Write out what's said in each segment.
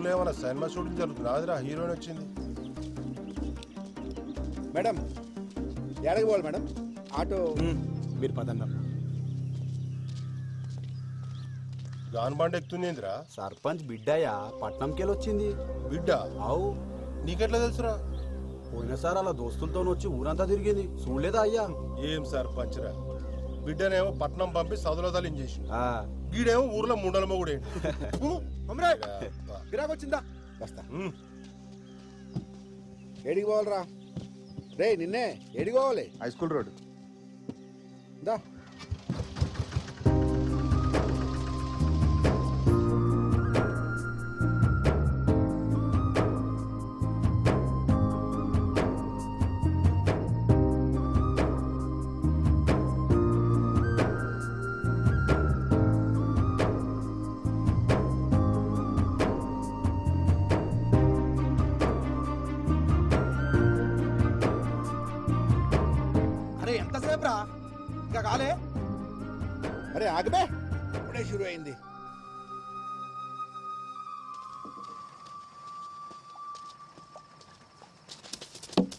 ఊర్లో ఏమైనా cinema shooting జరుగుతుంది రాదురా హీరోయిన్ వచ్చింది మేడం ఎక్కడికి పోవాలి మేడం ఆటో మీరు పదన్న గాన్ బండి ఎక్కుతుందిరా సర్పంచ్ బిడ్డయ్యా పట్నంకెళ్ళి వచ్చింది బిడ్డ అవు నీకెట్లా తెలుసురా పోయినసారి అలా దోస్తులతో వచ్చి ఊరంతా తిరిగింది చూడలేదా అయ్యా ఏం సర్పంచ్ రా బిడ్డనేమో పట్నం పంపి సదులో తలించేసి ఆ, గీడేమో ఊర్లో ముండల మొగుడే గిరాకు వచ్చిందా వస్తా ఏడికి పోవాలరా రే నిన్నే ఏడికి పోవాలి హై స్కూల్ రోడ్ దా అరే ఎంతసేపు రా ఇంకా కాలే అరే ఆగబే ఇప్పుడే షురు అయింది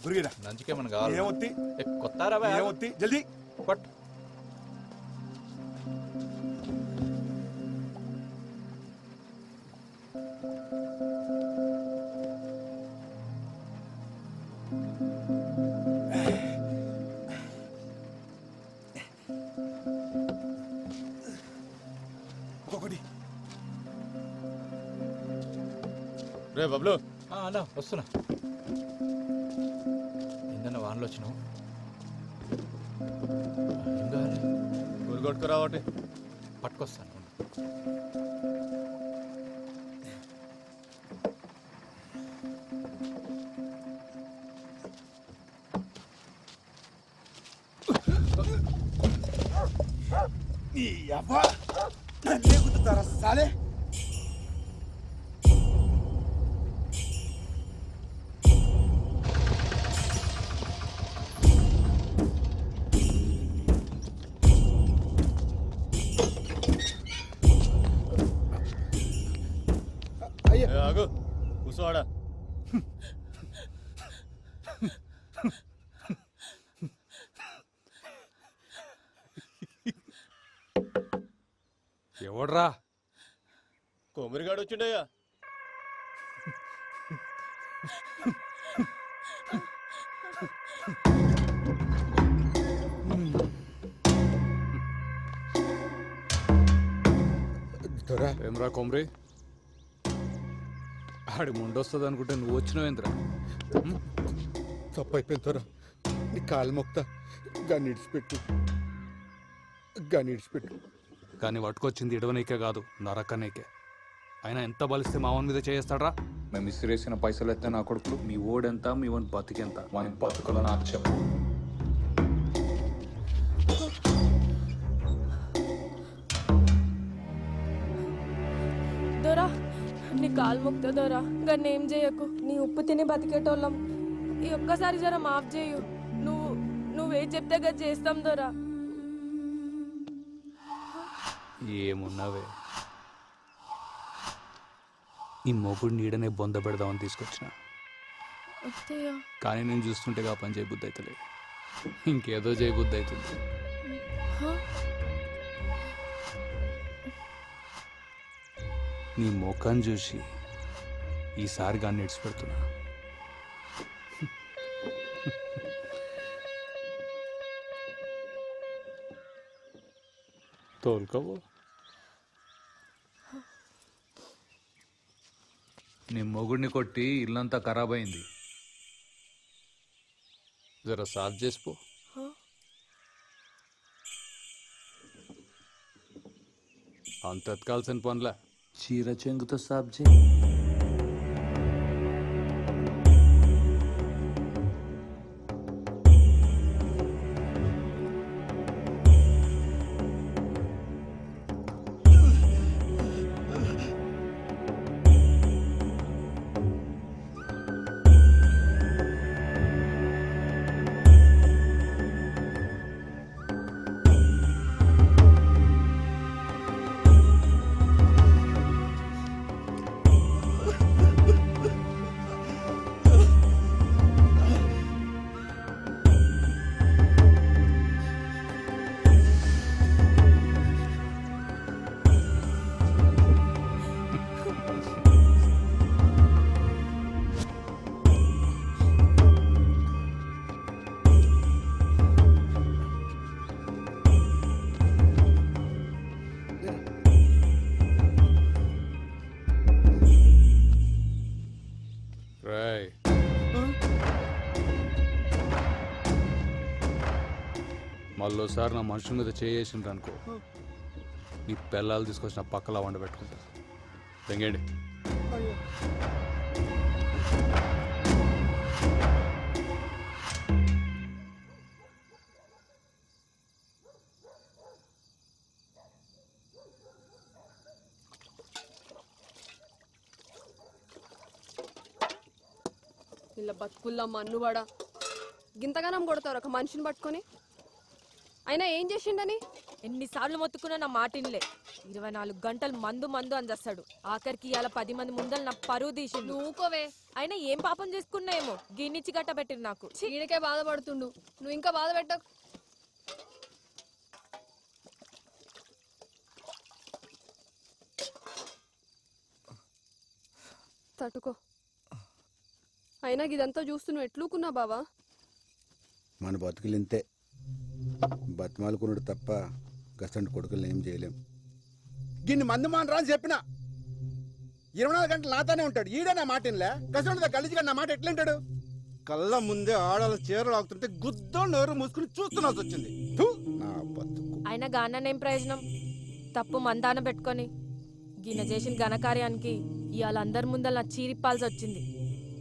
గురిగిరా నంచుకేమన్నా కావాలి ఏమొత్తి కొత్తారా ఏమొత్తి జల్దీ పట్ ఒక్కొక్కటి రే బబ్లు అన్నా వస్తున్నా ఏందన్నా వానలో వచ్చినావు ఏం కావాలి ఊరు కొట్టుకురా ఒకటి పట్టుకొస్తాను నీ అబ్బా నన్నే గుద్దుతారా సాలే అయ్యా ఆగు కూర్చోవాడా ఎవడ్రా కొమ్మరిగాడు వచ్చిండయ్యా దొరా ఏమ్రా కొమ్రి ఆడి ముండొస్తుంది అనుకుంటే నువ్వు వచ్చినావేంద్రా తప్పు అయిపోయింది దొరా నీ కాలు మొక్తా గాన్ని ఇడిచిపెట్టు గాన్ని ఇడిచిపెట్టు కానీ పట్టుకొచ్చింది ఇడవనీకే కాదు నరకనీకే అయినా ఎంత బలిస్తే మావన్ మీద చేస్తాడ్రా మేము ఇసిరేసిన పైసలు ఎత్తే నా కొడుకులు మీ ఓడెంత మీ వన్ బతికెంత వాని బతుకులు నాకు చెప్పు దొరా నీ కాలు ముక్త దొరా గన్నేం ఏం చేయకు నీ ఉప్పు తిని బతికేటోళ్ళం ఈ ఒక్కసారి జర మాఫ్ చేయు నువ్వేం చెప్తే గది చేస్తాం దొరా ఏమున్నావే ఈ మొగుడు నీడనే బొంద పెడదామని తీసుకొచ్చిన అత్తయ్య కానీ నేను చూస్తుంటే ఆ పని చేయబుద్ధి అవుతలేదు ఇంకేదో చేయబుద్ధి అవుతుంది నీ ముఖం చూసి ఈసారి గాన్ని ఇడిచిపెడుతున్నా తోలుకోవు నీ మొగుడిని కొట్టి ఇల్లంతా ఖరాబ్ అయింది జర సాఫ్ చేసిపో అంత ఎత్కాల్సిన పనులా చీర చెంగుతో సాఫ్ చేయి మళ్ళోసారి నా మనుషుల మీద చేసిండ్రు అనుకో నీ పిల్లలు తీసుకొచ్చిన పక్కలా వండ పెట్టుకుంటా తెంగండి. ఇలా బతుకుల్లా మన్నువాడా గింతగానం కొడతారు ఒక మనిషిని పట్టుకొని. అయినా ఏం చేసిండని? ఎన్నిసార్లు మొత్తుకున్నా నా మాటిన్లే. 24 గంటలు మందు మందు అందేస్తాడు. ఆఖరికి ఇలా 10 మంది ముందలు నా పరువు తీసిండు. నువ్వుకోవే. అయినా ఏం పాపం చేసుకున్నాయేమో గిన్నిచ్చి గట్ట పెట్టిరు నాకు. ఈడకే బాధపడుతుండు, నువ్వు ఇంకా బాధ పెట్టకు. తట్టుకో. అయినా ఇదంతా చూస్తూ నువ్వు ఎట్లుకున్నా బావా? మన బతుకులు ఇంతే, బతిమాలుకున్నాడు తప్ప గసంటి కొడుకులు ఏం చేయలేం. గిన్ని మందు మానరా అని చెప్పిన 24 గంటలు నాతోనే ఉంటాడు. ఈడే నా మాట ఇన్లే. గసంటి గలీజిగా నా మాట ఎట్లుంటాడు? కళ్ళ ముందే ఆడాల చీరలు ఆగుతుంటే గుద్దో నోరు మూసుకుని చూస్తున్నాల్సి వచ్చింది. థు, నా బతుకు. అయినా గాననేం ప్రయోజనం? తప్పు మందాన పెట్టుకొని గిన్నె చేసిన ఘనకార్యానికి ఇవాళ అందరి ముందర నా చీరిప్పాల్సి వచ్చింది.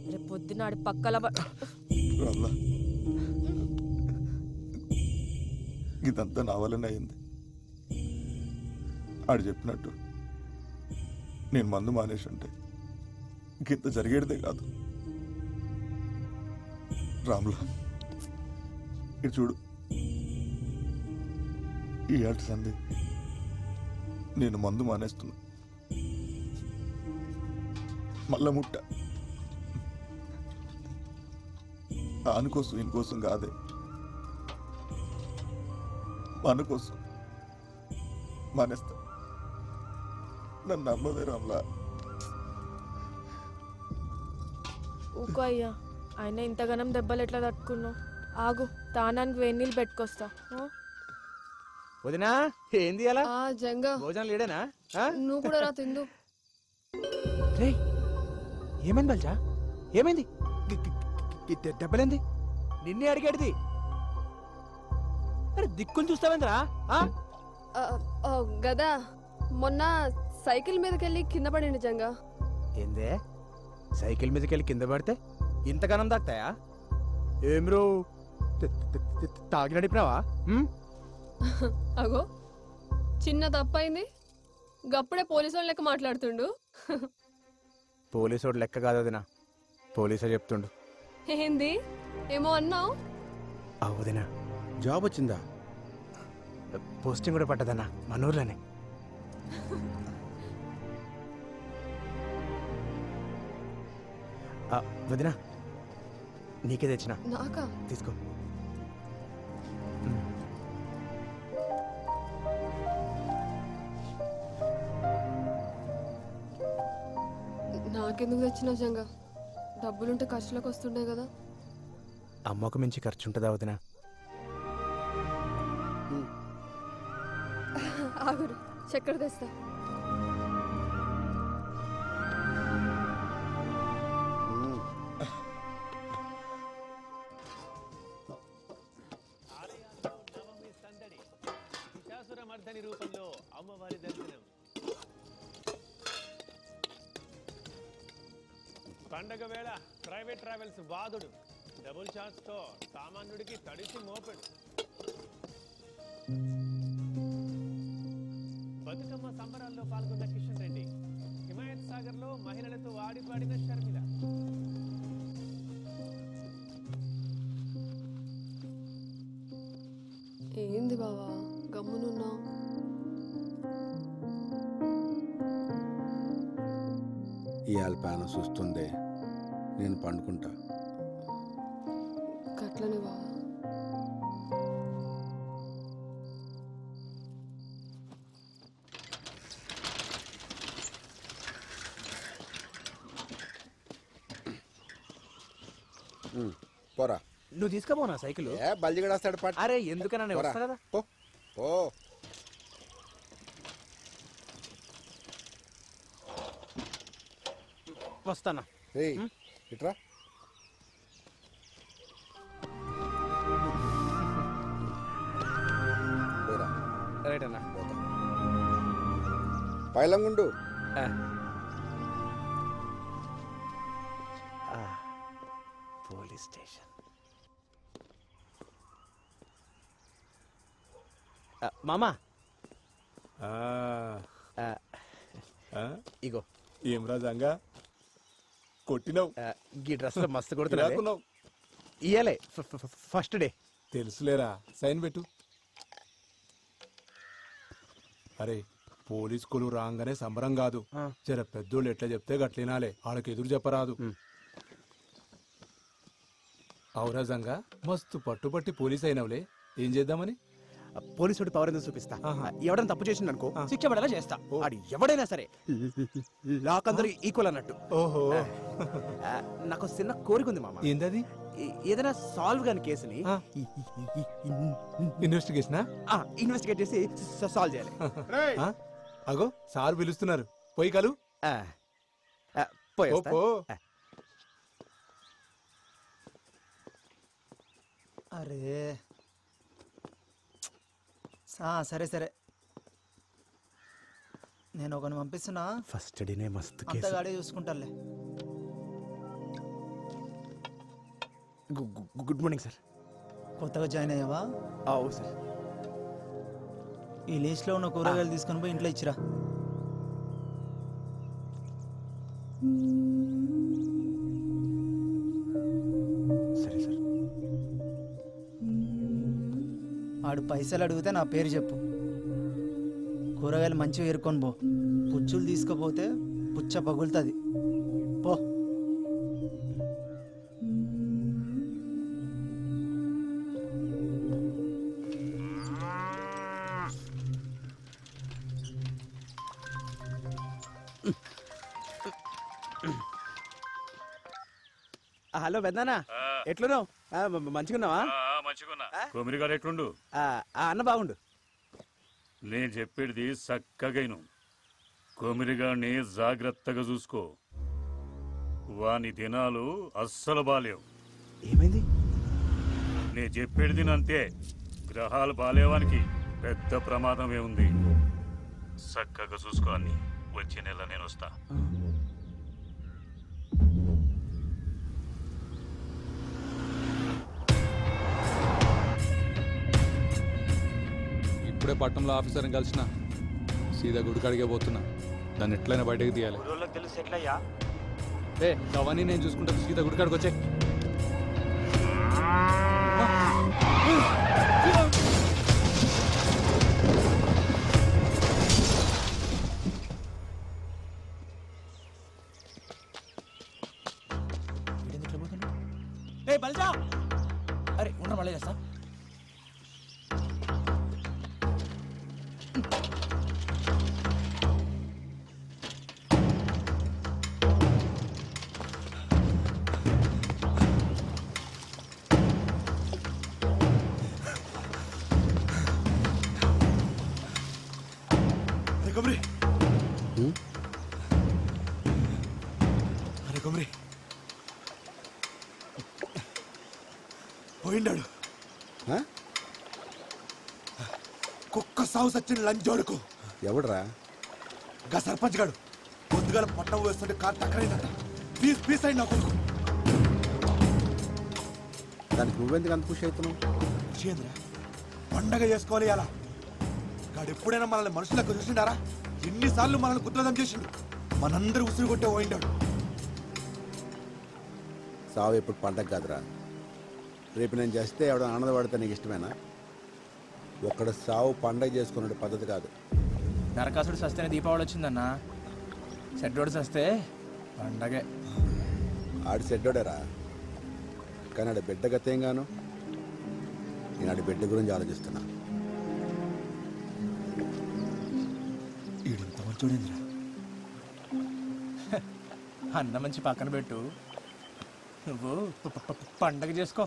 రేపు పొద్దునాడు పక్కల రామ్లా, ఇదంతా నా వల్లనే అయింది. ఆడు చెప్పినట్టు నేను మందు మానేసి ఉంటే ఇంత జరిగేదే కాదు. రామ్లా, ఇటు చూడు, ఈ ఏట సంది నేను మందు మానేస్తున్నా. మళ్ళా ముట్ట ఆనుకోసం ఇంకోసం కాదే, మన కోసం మానేస్తా. నన్ను నమ్మదే రామ్లా. ఊకో అయ్యా. ఆయన ఇంతగానం దెబ్బలు ఎట్లా తట్టుకున్నావు? ఆగు, తానానికి వేడి నీళ్ళు పెట్టుకొస్తా. వదినా ఏంది అలా ఆ జంగా భోజనం లేడేనా? నువ్వు కూడా రా తిందు. ఏమైంది బల్చా? ఏమైంది? దెబ్బలేంది? నిన్నే అడిగేది. అరే దిక్కుని చూస్తావేంద్రా? గదా మొన్న సైకిల్ మీదకెళ్ళి కింద పడింది జంగా. ఏందే సైకిల్ మీదకెళ్ళి కింద పడితే ఇంతగానం దాక్తాయా? ఏం రో తాగి నడిపినావా? అగో చిన్న తప్పైంది, గప్పుడే పోలీసు వాళ్ళ లెక్క మాట్లాడుతుండు. పోలీసోడు లెక్క కాదు వదినా, పోలీసే చెప్తుండు. ఏంది ఏమో అన్నావు? వదినా జాబ్ వచ్చిందా? పోస్టింగ్ కూడా పట్టదన్నా మన ఊర్లోనే. వదినా నీకే తెచ్చిన, నాకా? తీసుకో. నాకెందుకు తెచ్చినావు జంగా? డబ్బులుంటే ఖర్చులకు వస్తుండే కదా. అమ్మకు మించి ఖర్చు ఉంటుందా వదినా? ఆగురు, చక్కెర తెస్తా. రూపంలో అమ్మవారి దర్శనం. పండగ వేళ ప్రైవేట్ ట్రావెల్స్ బాదుడు, డబుల్ ఛార్జ్ తో సామాన్యుడికి తడిసి మోపెడు. బతుకమ్మ సంబరాల్లో పాల్గొన్న కిషన్ రెడ్డి, హిమాయత్ సాగర్ లో మహిళలతో ఆడిపాడిన షర్మిల. ఏంది బావా గమ్మునున్నావు? ఇవాళ ప్యాన చూస్తుందే, నేను పండుకుంటా. గట్లనే బావా. పోరా. నువ్వు తీసుకుపోనా సైకిల్? ఏ బల్జిగడేస్తాడు పాట. అరే ఎందుకన్నా నేను వస్తా కదా. పో పో. వస్తానా? రేయ్ ఇట్రా. రైట్ అన్న. పైలంగుండు. Police station. మామా ఇగో ఏం రాజంగా కొట్టినావు, ఈ డ్రెస్ లో మస్తు కొడుతున్నావు. ఇయ్యాలే ఫస్ట్ డే. తెలుసులేరా, సైన్ పెట్టు. అరే పోలీస్ కొలు రాగానే సంబరం కాదు, జర పెద్దోళ్ళు ఎట్లా చెప్తే గట్లినాలే, వాళ్ళకి ఎదురు చెప్పరాదు. ఔరాజంగా మస్తు పట్టుబట్టి పోలీస్ అయినవులే, ఏం చేద్దామని? పోలీసు పవర్ ఎందుకు చూపిస్తా. ఎవడైనా తప్పు చేసిండు అనుకో శిక్ష పడేలా చేస్తా. ఆడు ఎవడైనా సరే లాక్ అందరూ ఈక్వల్ అన్నట్టు. ఓహో, నాకు చిన్న కోరిక ఉంది మామ. ఏంటది? ఏదైనా సాల్వ్ కాని కేసుని ఇన్వెస్టిగేట్ చేసి సాల్వ్ చేయాలి. అగో సార్ పిలుస్తున్నారు, పోయి కలు. అరే సరే సరే, నేను ఒకని పంపిస్తున్నా. ఫస్ట్ డేనే మస్తు అంతగాడే చూసుకుంటాలే. Good morning sir. కొత్తగా జాయిన్ అయ్యావా? అవు సార్. ఈ లిస్ట్లో ఉన్న కూరగాయలు తీసుకొని పోయి ఇంట్లో ఇచ్చిరా. సరే సార్. ఆడు పైసలు అడిగితే నా పేరు చెప్పు. కూరగాయలు మంచిగా ఏరుకొని పో. పుచ్చులు తీసుకుపోతే పుచ్చ పగులుతుంది. పో. హలో పెద్దనా, ఎట్లున్నావు? మంచిగున్నావా? కొమిరిగాడు ఎట్లుండు? అన్న బాగుండు. నేను చెప్పేది చక్కగైను. కొమిరిగాడిని జాగ్రత్తగా చూసుకో. వాని దినాలు అస్సలు బాలేవు. ఏమైంది? నేను చెప్పేది అంతే. గ్రహాలు బాలేవానికి పెద్ద ప్రమాదమే ఉంది. చక్కగా చూసుకో అన్ని. వచ్చే నెల నేను వస్తా. ఇప్పుడే పట్టణంలో ఆఫీసర్ని కలిసిన సీదా గుడికాడికే పోతున్నా. దాన్ని ఎట్లయినా బయటకు తీయాలి. తెలుసు ఎట్లయ్యా? అవన్నీ నేను చూసుకుంటాను. సీదా గుడికాడికి వచ్చే. బల్జా, అరే ఉండ మళ్ళీ చేస్తా. అరే కొమరి పోయిండాడు. కుక్క సాగు సచ్చిన లంచోడుకు. ఎవడరా? గా సర్పంచ్ గాడు పొద్దుగాల పట్టం వేస్తుంటే కారు టక్కరైందంట. పీస్ పీస్ అయింది నా కొడుకు. దానికి నువ్వెందుకు అంత ఖుషి అవుతున్నావు? ఖుషి ఏంద్రా, పండగ చేసుకోవాలి అలా. గాడు ఎప్పుడైనా మనల్ని మనుషులకు చూసిండారా? ఎన్నిసార్లు మనల్ని కుద్రదం చేసిండు. మనందరూ ఉసురు కొట్టే పోయిండాడు. సావు ఎప్పుడు పండగ కాదురా. రేపు నేను చేస్తే ఎవడ ఆనందపడితే నీకు ఇష్టమేనా? ఒక్కడ సావు పండగ చేసుకునే పద్ధతి కాదు. నరకాసుడు సస్తేనే దీపావళి వచ్చిందన్న. సెడ్డోడు సస్తే పండగే. ఆడి సెడ్డోడేరా, కానీ ఆడి బిడ్డ గతేంగాను. నేను ఆడి బిడ్డ గురించి ఆలోచిస్తున్నా. ఈడంత మంచోడేంద్రా. అన్న మంచి పక్కన పెట్టు, నువ్వు పండగ చేసుకో.